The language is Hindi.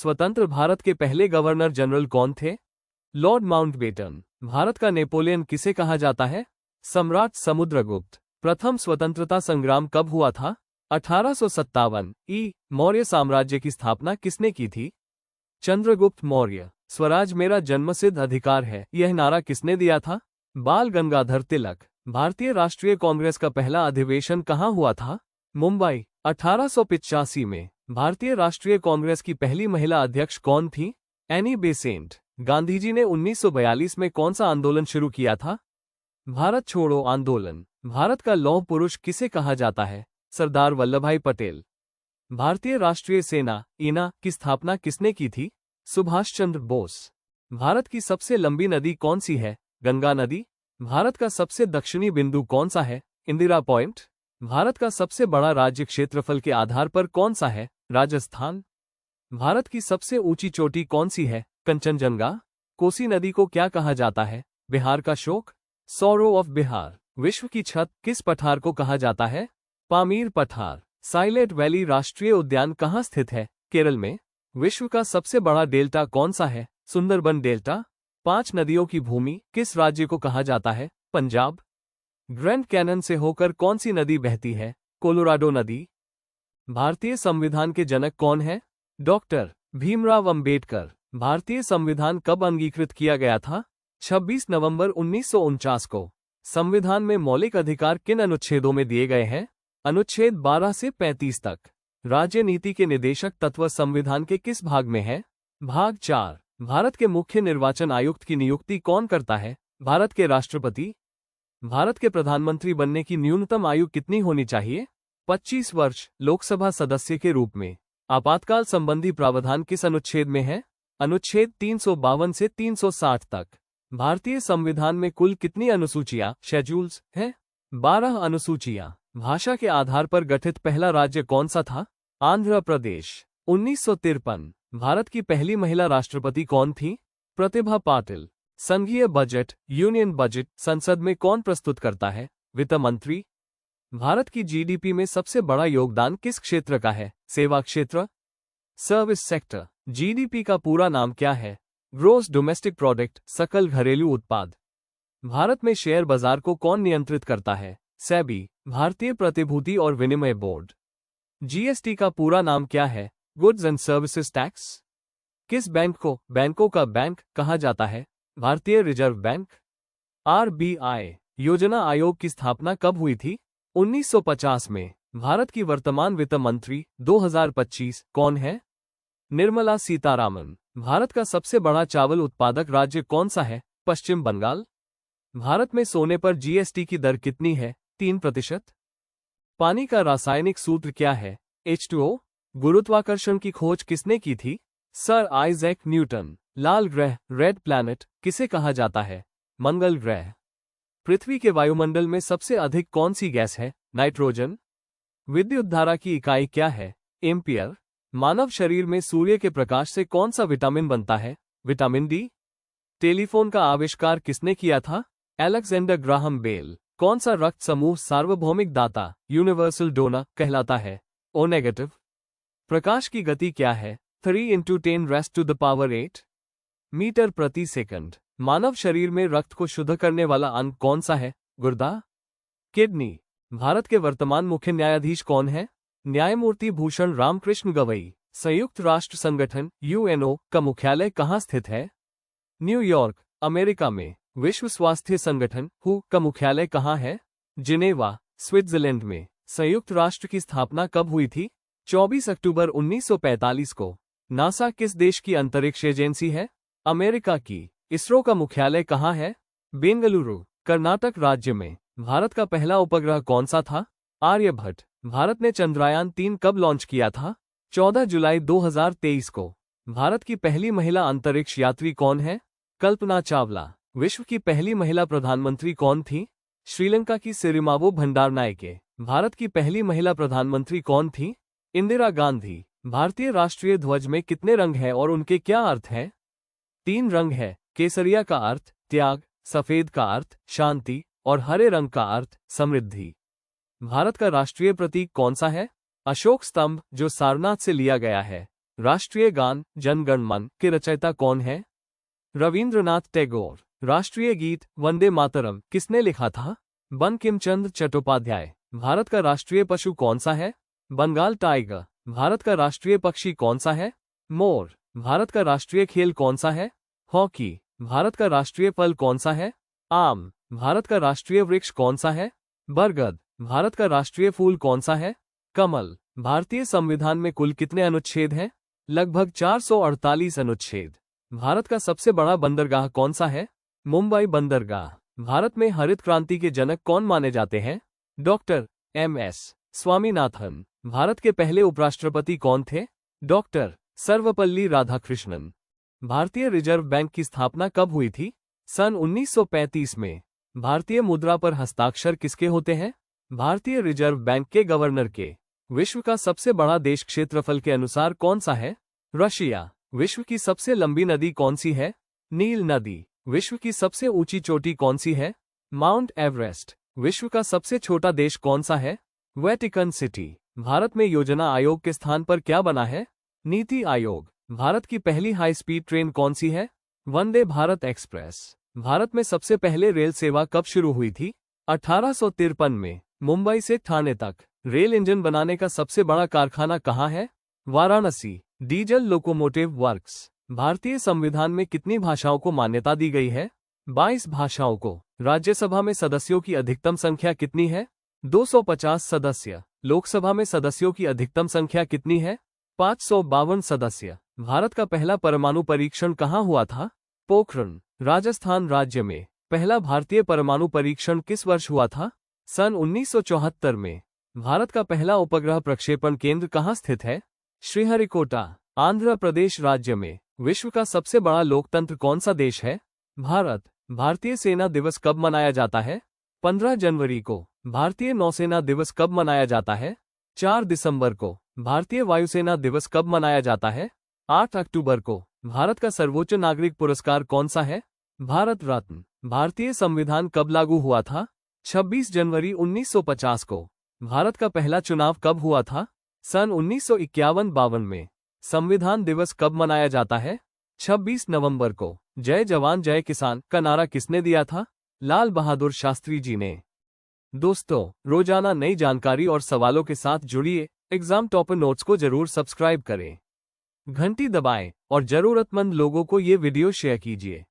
स्वतंत्र भारत के पहले गवर्नर जनरल कौन थे? Lord Mountbatten. भारत का नेपोलियन किसे कहा जाता है? सम्राट समुद्रगुप्त। प्रथम स्वतंत्रता संग्राम कब हुआ था? 1857। मौर्य साम्राज्य की स्थापना किसने की थी? चंद्रगुप्त मौर्य। स्वराज मेरा जन्मसिद्ध अधिकार है, यह नारा किसने दिया था? बाल गंगाधर तिलक। भारतीय राष्ट्रीय कांग्रेस का पहला अधिवेशन कहाँ हुआ था? मुंबई। 1885 में। भारतीय राष्ट्रीय कांग्रेस की पहली महिला अध्यक्ष कौन थी? Annie Besant. गांधीजी ने 1942 में कौन सा आंदोलन शुरू किया था? भारत छोड़ो आंदोलन। भारत का लौह पुरुष किसे कहा जाता है? सरदार वल्लभभाई पटेल। भारतीय राष्ट्रीय सेना (इना) की स्थापना किसने की थी? सुभाष चंद्र बोस। भारत की सबसे लंबी नदी कौन सी है? गंगा नदी। भारत का सबसे दक्षिणी बिंदु कौन सा है? इंदिरा पॉइंट। भारत का सबसे बड़ा राज्य क्षेत्रफल के आधार पर कौन सा है? राजस्थान। भारत की सबसे ऊंची चोटी कौन सी है? कंचनजंगा। कोसी नदी को क्या कहा जाता है? बिहार का शोक। Sorrow of Bihar. विश्व की छत किस पठार को कहा जाता है? पामीर पठार। साइलेंट वैली राष्ट्रीय उद्यान कहाँ स्थित है? केरल में। विश्व का सबसे बड़ा डेल्टा कौन सा है? सुंदरबन डेल्टा। 5 नदियों की भूमि किस राज्य को कहा जाता है? पंजाब। ग्रैंड कैनन से होकर कौन सी नदी बहती है? कोलोराडो नदी। भारतीय संविधान के जनक कौन है? डॉक्टर भीमराव अंबेडकर। भारतीय संविधान कब अंगीकृत किया गया था? 26 नवंबर 1949 को। संविधान में मौलिक अधिकार किन अनुच्छेदों में दिए गए हैं? अनुच्छेद 12 से 35 तक। राज्य नीति के निदेशक तत्व संविधान के किस भाग में है? भाग 4। भारत के मुख्य निर्वाचन आयुक्त की नियुक्ति कौन करता है? भारत के राष्ट्रपति। भारत के प्रधानमंत्री बनने की न्यूनतम आयु कितनी होनी चाहिए? 25 वर्ष। लोकसभा सदस्य के रूप में आपातकाल संबंधी प्रावधान किस अनुच्छेद में है? अनुच्छेद 352 से 360 तक। भारतीय संविधान में कुल कितनी अनुसूचियां शेड्यूल्स हैं? 12 अनुसूचियां। भाषा के आधार पर गठित पहला राज्य कौन सा था? आंध्र प्रदेश। 1953। भारत की पहली महिला राष्ट्रपति कौन थी? प्रतिभा पाटिल। संघीय बजट यूनियन बजट संसद में कौन प्रस्तुत करता है? वित्त मंत्री। भारत की जीडीपी में सबसे बड़ा योगदान किस क्षेत्र का है? सेवा क्षेत्र। Service sector. जीडीपी का पूरा नाम क्या है? ग्रॉस डोमेस्टिक प्रोडक्ट, सकल घरेलू उत्पाद। भारत में शेयर बाजार को कौन नियंत्रित करता है? सेबी, भारतीय प्रतिभूति और विनिमय बोर्ड। जीएसटी का पूरा नाम क्या है? Goods and services tax. किस बैंक को बैंकों का बैंक कहा जाता है? भारतीय रिजर्व बैंक। आरबीआई। योजना आयोग की स्थापना कब हुई थी? 1950 में। भारत की वर्तमान वित्त मंत्री 2025 कौन है? निर्मला सीतारामन। भारत का सबसे बड़ा चावल उत्पादक राज्य कौन सा है? पश्चिम बंगाल। भारत में सोने पर जीएसटी की दर कितनी है? 3%। पानी का रासायनिक सूत्र क्या है? H2O। गुरुत्वाकर्षण की खोज किसने की थी? Sir Isaac Newton. लाल ग्रह रेड प्लैनेट किसे कहा जाता है? मंगल ग्रह। पृथ्वी के वायुमंडल में सबसे अधिक कौन सी गैस है? नाइट्रोजन। विद्युत धारा की इकाई क्या है? एम्पियर। मानव शरीर में सूर्य के प्रकाश से कौन सा विटामिन बनता है? Vitamin D. टेलीफोन का आविष्कार किसने किया था? Alexander Graham Bell. कौन सा रक्त समूह सार्वभौमिक दाता यूनिवर्सल डोनर कहलाता है? O negative. प्रकाश की गति क्या है? 3 × 10⁻⁸ मीटर प्रति सेकंड। मानव शरीर में रक्त को शुद्ध करने वाला अंग कौन सा है? गुर्दा। किडनी। भारत के वर्तमान मुख्य न्यायाधीश कौन है? न्यायमूर्ति भूषण रामकृष्ण गवई। संयुक्त राष्ट्र संगठन यूएनओ का मुख्यालय कहाँ स्थित है? न्यूयॉर्क, अमेरिका में। विश्व स्वास्थ्य संगठन हु का मुख्यालय कहाँ है? जिनेवा, स्विट्जरलैंड में। संयुक्त राष्ट्र की स्थापना कब हुई थी? 24 अक्टूबर 1945 को। नासा किस देश की अंतरिक्ष एजेंसी है? अमेरिका की। इसरो का मुख्यालय कहाँ है? बेंगलुरु, कर्नाटक राज्य में। भारत का पहला उपग्रह कौन सा था? आर्यभट्ट। भारत ने चंद्रयान 3 कब लॉन्च किया था? 14 जुलाई 2023 को। भारत की पहली महिला अंतरिक्ष यात्री कौन है? कल्पना चावला। विश्व की पहली महिला प्रधानमंत्री कौन थी? श्रीलंका की सिरिमावो भंडारनायके। भारत की पहली महिला प्रधानमंत्री कौन थी? इंदिरा गांधी। भारतीय राष्ट्रीय ध्वज में कितने रंग हैं और उनके क्या अर्थ हैं? 3 रंग है। केसरिया का अर्थ त्याग, सफेद का अर्थ शांति और हरे रंग का अर्थ समृद्धि। भारत का राष्ट्रीय प्रतीक कौन सा है? अशोक स्तंभ, जो सारनाथ से लिया गया है। राष्ट्रीय गान जन गण मन के रचयिता कौन है? रविंद्रनाथ टैगोर। राष्ट्रीय गीत वंदे मातरम किसने लिखा था? बंकिम चंद्र चट्टोपाध्याय। भारत का राष्ट्रीय पशु कौन सा है? बंगाल टाइगर। भारत का राष्ट्रीय पक्षी कौन सा है? मोर। भारत का राष्ट्रीय खेल कौन सा है? हॉकी। भारत का राष्ट्रीय फल कौन सा है? आम। भारत का राष्ट्रीय वृक्ष कौन सा है? बरगद। भारत का राष्ट्रीय फूल कौन सा है? कमल। भारतीय संविधान में कुल कितने अनुच्छेद हैं? लगभग 448 अनुच्छेद। भारत का सबसे बड़ा बंदरगाह कौन सा है? मुंबई बंदरगाह। भारत में हरित क्रांति के जनक कौन माने जाते हैं? Doctor MS. स्वामीनाथन। भारत के पहले उपराष्ट्रपति कौन थे? डॉक्टर सर्वपल्ली राधाकृष्णन। भारतीय रिजर्व बैंक की स्थापना कब हुई थी? सन 1935 में। भारतीय मुद्रा पर हस्ताक्षर किसके होते हैं? भारतीय रिजर्व बैंक के गवर्नर के। विश्व का सबसे बड़ा देश क्षेत्रफल के अनुसार कौन सा है? रशिया। विश्व की सबसे लंबी नदी कौन सी है? नील नदी। विश्व की सबसे ऊंची चोटी कौन सी है? Mount Everest. विश्व का सबसे छोटा देश कौन सा है? Vatican city. भारत में योजना आयोग के स्थान पर क्या बना है? नीति आयोग। भारत की पहली हाई स्पीड ट्रेन कौन सी है? वंदे भारत एक्सप्रेस। भारत में सबसे पहले रेल सेवा कब शुरू हुई थी? 1853 में। मुंबई से ठाणे तक रेल इंजन बनाने का सबसे बड़ा कारखाना कहाँ है? वाराणसी। Diesel locomotive works. भारतीय संविधान में कितनी भाषाओं को मान्यता दी गई है? 22 भाषाओं को। राज्यसभा में सदस्यों की अधिकतम संख्या कितनी है? 250 सदस्य। लोकसभा में सदस्यों की अधिकतम संख्या कितनी है? 552 सदस्य। भारत का पहला परमाणु परीक्षण कहाँ हुआ था? पोखरण, राजस्थान राज्य में। पहला भारतीय परमाणु परीक्षण किस वर्ष हुआ था? सन 1974 में। भारत का पहला उपग्रह प्रक्षेपण केंद्र कहाँ स्थित है? श्रीहरिकोटा, आंध्र प्रदेश राज्य में। विश्व का सबसे बड़ा लोकतंत्र कौन सा देश है? भारत। भारतीय सेना दिवस कब मनाया जाता है? 15 जनवरी को। भारतीय नौसेना दिवस कब मनाया जाता है? 4 दिसंबर को। भारतीय वायुसेना दिवस कब मनाया जाता है? 8 अक्टूबर को। भारत का सर्वोच्च नागरिक पुरस्कार कौन सा है? भारत रत्न। भारतीय संविधान कब लागू हुआ था? 26 जनवरी 1950 को। भारत का पहला चुनाव कब हुआ था? सन 1951-52 में। संविधान दिवस कब मनाया जाता है? 26 नवंबर को। जय जवान जय किसान का नारा किसने दिया था? लाल बहादुर शास्त्री जी ने। दोस्तों, रोजाना नई जानकारी और सवालों के साथ जुड़िए। एग्जाम टॉपर नोट्स को जरूर सब्सक्राइब करें, घंटी दबाएं और जरूरतमंद लोगों को ये वीडियो शेयर कीजिए।